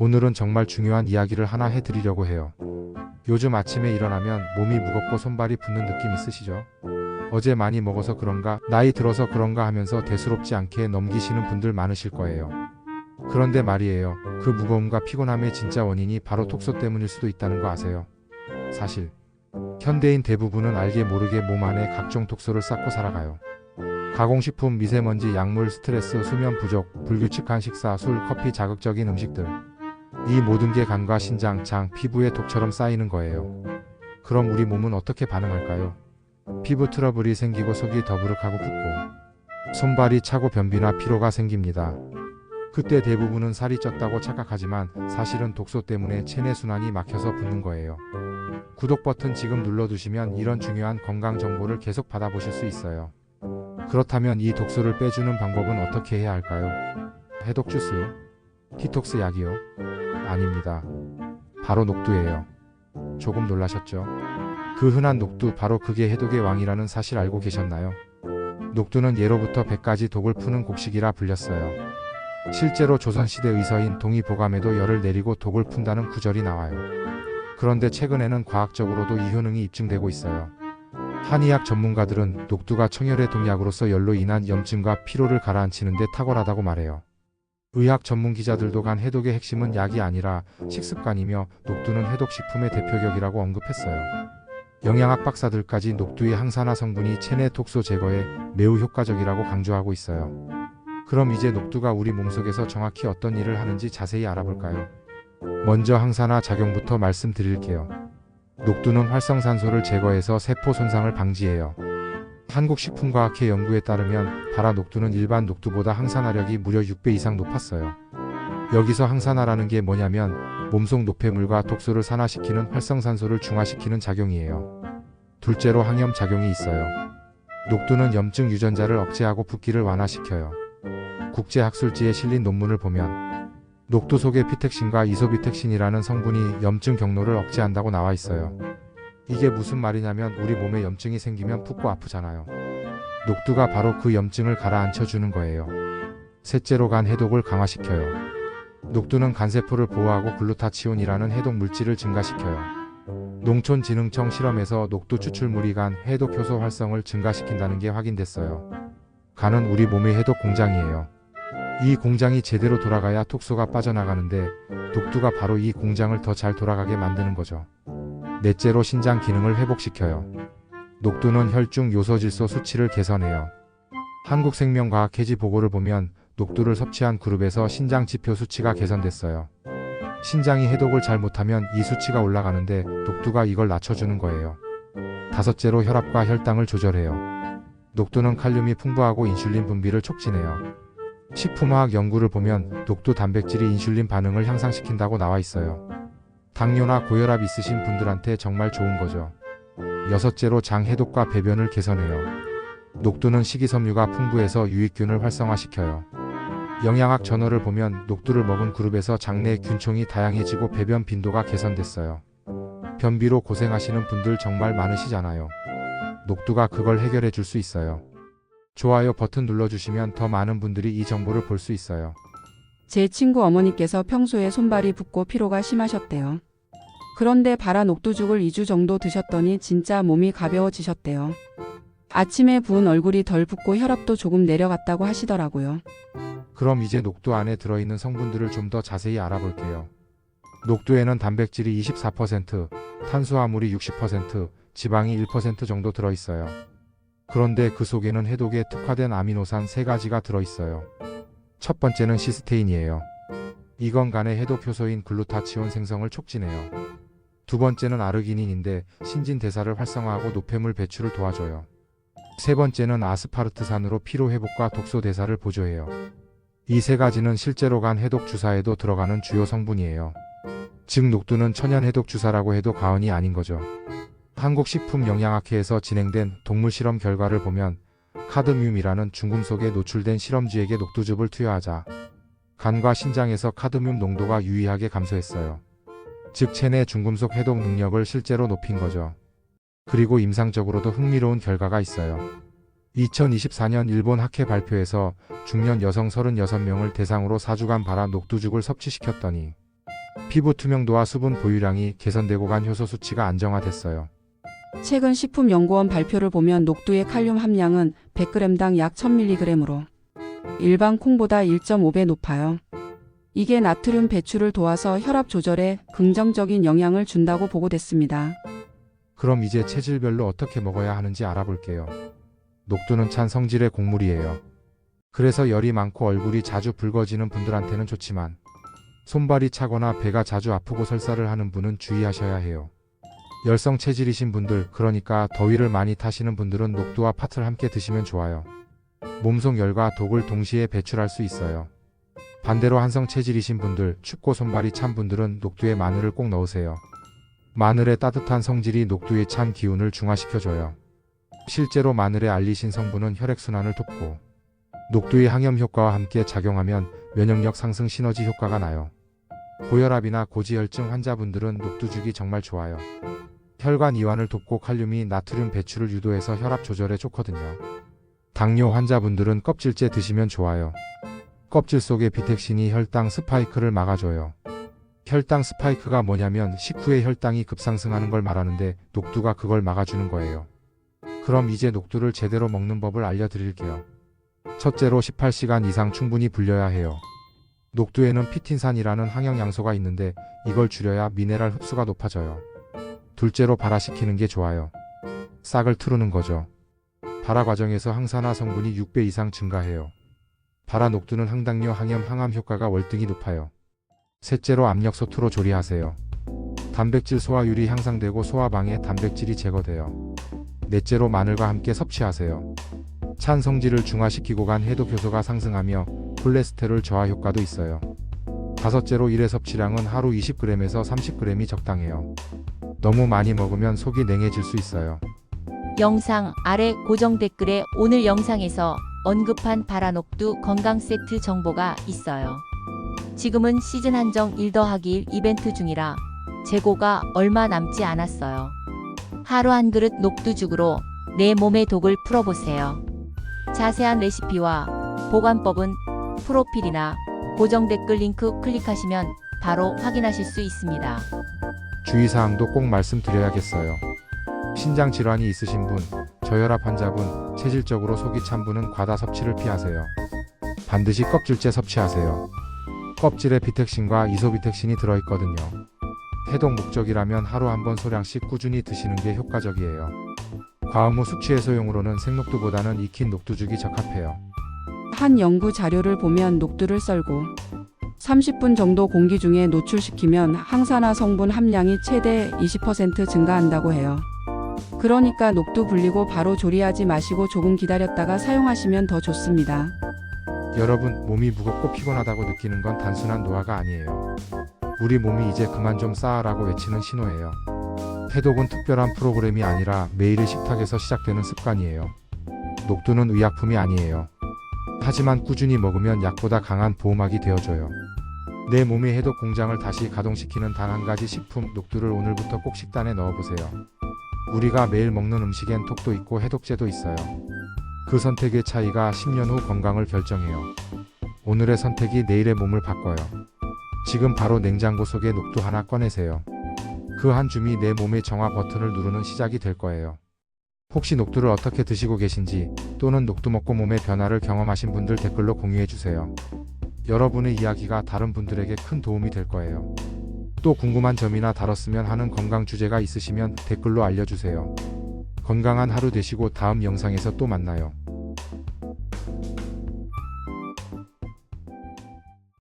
오늘은 정말 중요한 이야기를 하나 해드리려고 해요. 요즘 아침에 일어나면 몸이 무겁고 손발이 붓는 느낌 있으시죠? 어제 많이 먹어서 그런가, 나이 들어서 그런가 하면서 대수롭지 않게 넘기시는 분들 많으실 거예요. 그런데 말이에요. 그 무거움과 피곤함의 진짜 원인이 바로 독소 때문일 수도 있다는 거 아세요? 사실 현대인 대부분은 알게 모르게 몸 안에 각종 독소를 쌓고 살아가요. 가공식품, 미세먼지, 약물, 스트레스, 수면 부족, 불규칙한 식사, 술, 커피, 자극적인 음식들. 이 모든 게 간과 신장, 장, 피부에 독처럼 쌓이는 거예요. 그럼 우리 몸은 어떻게 반응할까요? 피부 트러블이 생기고 속이 더부룩하고 붓고 손발이 차고 변비나 피로가 생깁니다. 그때 대부분은 살이 쪘다고 착각하지만 사실은 독소 때문에 체내 순환이 막혀서 붓는 거예요. 구독 버튼 지금 눌러두시면 이런 중요한 건강 정보를 계속 받아보실 수 있어요. 그렇다면 이 독소를 빼주는 방법은 어떻게 해야 할까요? 해독 주스요? 디톡스 약이요? 아닙니다. 바로 녹두예요. 조금 놀라셨죠? 그 흔한 녹두, 바로 그게 해독의 왕이라는 사실 알고 계셨나요? 녹두는 예로부터 100가지 독을 푸는 곡식이라 불렸어요. 실제로 조선시대 의서인 동의보감에도 열을 내리고 독을 푼다는 구절이 나와요. 그런데 최근에는 과학적으로도 이 효능이 입증되고 있어요. 한의학 전문가들은 녹두가 청열의 독약으로서 열로 인한 염증과 피로를 가라앉히는 데 탁월하다고 말해요. 의학 전문 기자들도 간 해독의 핵심은 약이 아니라 식습관이며 녹두는 해독식품의 대표격이라고 언급했어요. 영양학 박사들까지 녹두의 항산화 성분이 체내 독소 제거에 매우 효과적이라고 강조하고 있어요. 그럼 이제 녹두가 우리 몸속에서 정확히 어떤 일을 하는지 자세히 알아볼까요? 먼저 항산화 작용부터 말씀드릴게요. 녹두는 활성산소를 제거해서 세포 손상을 방지해요. 한국식품과학회 연구에 따르면 발화 녹두는 일반 녹두보다 항산화력이 무려 6배 이상 높았어요. 여기서 항산화라는 게 뭐냐면 몸속 노폐물과 독소를 산화시키는 활성산소를 중화시키는 작용이에요. 둘째로 항염 작용이 있어요. 녹두는 염증 유전자를 억제하고 붓기를 완화시켜요. 국제학술지에 실린 논문을 보면 녹두 속에 피텍신과 이소비텍신이라는 성분이 염증 경로를 억제한다고 나와 있어요. 이게 무슨 말이냐면 우리 몸에 염증이 생기면 붓고 아프잖아요. 녹두가 바로 그 염증을 가라앉혀주는 거예요. 셋째로 간 해독을 강화시켜요. 녹두는 간세포를 보호하고 글루타치온이라는 해독 물질을 증가시켜요. 농촌진흥청 실험에서 녹두 추출물이 간 해독 효소 활성을 증가시킨다는 게 확인됐어요. 간은 우리 몸의 해독 공장이에요. 이 공장이 제대로 돌아가야 독소가 빠져나가는데 녹두가 바로 이 공장을 더 잘 돌아가게 만드는 거죠. 넷째로 신장 기능을 회복시켜요. 녹두는 혈중 요소질소 수치를 개선해요. 한국생명과학회지 보고를 보면 녹두를 섭취한 그룹에서 신장 지표 수치가 개선됐어요. 신장이 해독을 잘 못하면 이 수치가 올라가는데 녹두가 이걸 낮춰주는 거예요. 다섯째로 혈압과 혈당을 조절해요. 녹두는 칼륨이 풍부하고 인슐린 분비를 촉진해요. 식품화학 연구를 보면 녹두 단백질이 인슐린 반응을 향상시킨다고 나와 있어요. 당뇨나 고혈압 있으신 분들한테 정말 좋은 거죠. 여섯째로 장 해독과 배변을 개선해요. 녹두는 식이섬유가 풍부해서 유익균을 활성화시켜요. 영양학 저널을 보면 녹두를 먹은 그룹에서 장내 균총이 다양해지고 배변 빈도가 개선됐어요. 변비로 고생하시는 분들 정말 많으시잖아요. 녹두가 그걸 해결해 줄 수 있어요. 좋아요 버튼 눌러주시면 더 많은 분들이 이 정보를 볼 수 있어요. 제 친구 어머니께서 평소에 손발이 붓고 피로가 심하셨대요. 그런데 발화 녹두죽을 2주 정도 드셨더니 진짜 몸이 가벼워지셨대요. 아침에 부은 얼굴이 덜 붓고 혈압도 조금 내려갔다고 하시더라고요. 그럼 이제 녹두 안에 들어있는 성분들을 좀 더 자세히 알아볼게요. 녹두에는 단백질이 24%, 탄수화물이 60%, 지방이 1% 정도 들어있어요. 그런데 그 속에는 해독에 특화된 아미노산 3가지가 들어있어요. 첫 번째는 시스테인이에요. 이건 간의 해독 효소인 글루타치온 생성을 촉진해요. 두 번째는 아르기닌인데 신진대사를 활성화하고 노폐물 배출을 도와줘요. 세 번째는 아스파르트산으로 피로 회복과 독소 대사를 보조해요. 이 3가지는 실제로 간 해독 주사에도 들어가는 주요 성분이에요. 즉 녹두는 천연 해독 주사라고 해도 과언이 아닌 거죠. 한국식품영양학회에서 진행된 동물 실험 결과를 보면 카드뮴이라는 중금속에 노출된 실험쥐에게 녹두즙을 투여하자 간과 신장에서 카드뮴 농도가 유의하게 감소했어요. 즉 체내 중금속 해독 능력을 실제로 높인 거죠. 그리고 임상적으로도 흥미로운 결과가 있어요. 2024년 일본 학회 발표에서 중년 여성 36명을 대상으로 4주간 발화 녹두죽을 섭취시켰더니 피부 투명도와 수분 보유량이 개선되고 간 효소 수치가 안정화됐어요. 최근 식품연구원 발표를 보면 녹두의 칼륨 함량은 100g당 약 1000mg으로 일반 콩보다 1.5배 높아요. 이게 나트륨 배출을 도와서 혈압 조절에 긍정적인 영향을 준다고 보고됐습니다. 그럼 이제 체질별로 어떻게 먹어야 하는지 알아볼게요. 녹두는 찬 성질의 곡물이에요. 그래서 열이 많고 얼굴이 자주 붉어지는 분들한테는 좋지만 손발이 차거나 배가 자주 아프고 설사를 하는 분은 주의하셔야 해요. 열성 체질이신 분들, 그러니까 더위를 많이 타시는 분들은 녹두와 팥을 함께 드시면 좋아요. 몸속 열과 독을 동시에 배출할 수 있어요. 반대로 한성 체질이신 분들, 춥고 손발이 찬 분들은 녹두에 마늘을 꼭 넣으세요. 마늘의 따뜻한 성질이 녹두의 찬 기운을 중화시켜줘요. 실제로 마늘의 알리신 성분은 혈액순환을 돕고 녹두의 항염 효과와 함께 작용하면 면역력 상승 시너지 효과가 나요. 고혈압이나 고지혈증 환자분들은 녹두죽이 정말 좋아요. 혈관 이완을 돕고 칼륨이 나트륨 배출을 유도해서 혈압 조절에 좋거든요. 당뇨 환자분들은 껍질째 드시면 좋아요. 껍질 속의 비텍신이 혈당 스파이크를 막아줘요. 혈당 스파이크가 뭐냐면 식후에 혈당이 급상승하는 걸 말하는데 녹두가 그걸 막아주는 거예요. 그럼 이제 녹두를 제대로 먹는 법을 알려드릴게요. 첫째로 18시간 이상 충분히 불려야 해요. 녹두에는 피틴산이라는 항영양소가 있는데 이걸 줄여야 미네랄 흡수가 높아져요. 둘째로 발화시키는 게 좋아요. 싹을 트루는 거죠. 발화 과정에서 항산화 성분이 6배 이상 증가해요. 발화 녹두는 항당뇨, 항염, 항암 효과가 월등히 높아요. 셋째로 압력솥으로 조리하세요. 단백질 소화율이 향상되고 소화방해 단백질이 제거돼요. 넷째로 마늘과 함께 섭취하세요. 찬 성질을 중화시키고 간 해독 효소가 상승하며 콜레스테롤 저하 효과도 있어요. 다섯째로 일회 섭취량은 하루 20g에서 30g이 적당해요. 너무 많이 먹으면 속이 냉해질 수 있어요. 영상 아래 고정 댓글에 오늘 영상에서 언급한 발화녹두 건강 세트 정보가 있어요. 지금은 시즌 한정 1 더하기 1 이벤트 중이라 재고가 얼마 남지 않았어요. 하루 한 그릇 녹두죽으로 내 몸의 독을 풀어보세요. 자세한 레시피와 보관법은 프로필이나 고정 댓글 링크 클릭하시면 바로 확인하실 수 있습니다. 주의사항도 꼭 말씀드려야겠어요. 신장 질환이 있으신 분, 저혈압 환자분, 체질적으로 속이 찬 분은 과다 섭취를 피하세요. 반드시 껍질째 섭취하세요. 껍질에 비텍신과 이소비텍신이 들어있거든요. 해독 목적이라면 하루 한 번 소량씩 꾸준히 드시는 게 효과적이에요. 과음 후 숙취 해소용으로는 생녹두보다는 익힌 녹두죽이 적합해요. 한 연구 자료를 보면 녹두를 썰고 30분 정도 공기 중에 노출시키면 항산화 성분 함량이 최대 20% 증가한다고 해요. 그러니까 녹두 불리고 바로 조리하지 마시고 조금 기다렸다가 사용하시면 더 좋습니다. 여러분, 몸이 무겁고 피곤하다고 느끼는 건 단순한 노화가 아니에요. 우리 몸이 이제 그만 좀 싸라고 외치는 신호예요. 해독은 특별한 프로그램이 아니라 매일의 식탁에서 시작되는 습관이에요. 녹두는 의약품이 아니에요. 하지만 꾸준히 먹으면 약보다 강한 보호막이 되어줘요. 내 몸의 해독 공장을 다시 가동시키는 단 한 가지 식품, 녹두를 오늘부터 꼭 식단에 넣어보세요. 우리가 매일 먹는 음식엔 톡도 있고 해독제도 있어요. 그 선택의 차이가 10년 후 건강을 결정해요. 오늘의 선택이 내일의 몸을 바꿔요. 지금 바로 냉장고 속에 녹두 하나 꺼내세요. 그 한 줌이 내 몸의 정화 버튼을 누르는 시작이 될 거예요. 혹시 녹두를 어떻게 드시고 계신지 또는 녹두 먹고 몸의 변화를 경험하신 분들 댓글로 공유해주세요. 여러분의 이야기가 다른 분들에게 큰 도움이 될 거예요. 또 궁금한 점이나 다뤘으면 하는 건강 주제가 있으시면 댓글로 알려주세요. 건강한 하루 되시고 다음 영상에서 또 만나요.